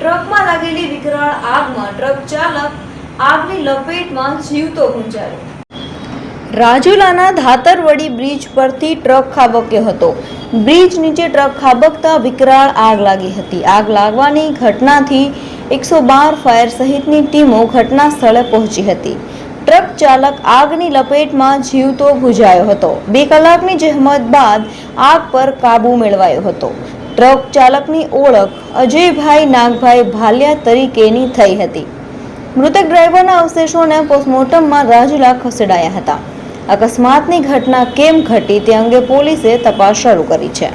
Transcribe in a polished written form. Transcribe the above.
ટ્રકમાં લાગેલી વિકરાળ આગમાં ટ્રક ચાલક આગની લપેટમાં જીવતો ગુંજાયો। રાજુલાના ધાતરવડી બ્રિજ પરથી ટ્રક ખાબક્યો હતો। બ્રિજ નીચે ટ્રક ખાબકતા વિકરાળ આગ લાગી હતી। આગ લાગવાની ઘટનાથી 112 ફાયર સહિતની ટીમો ઘટના સ્થળે પહોંચી હતી। ટ્રક ચાલક આગની લપેટમાં જીવતો ભૂંજાયો હતો। 2 કલાકની જહેમત બાદ આગ પર કાબુ મેળવાયો હતો। ટ્રક ચાલકની ઓળખ અજયભાઈ નાગભાઈ ભાલિયા તરીકેની થઈ હતી। મૃતક ડ્રાઈવરના અવશેષોને પોસ્ટમોર્ટમમાં રાજુલા ખસેડાયા હતા। અકસ્માતની ઘટના કેમ ઘટી તે અંગે પોલીસે તપાસ શરૂ કરી છે।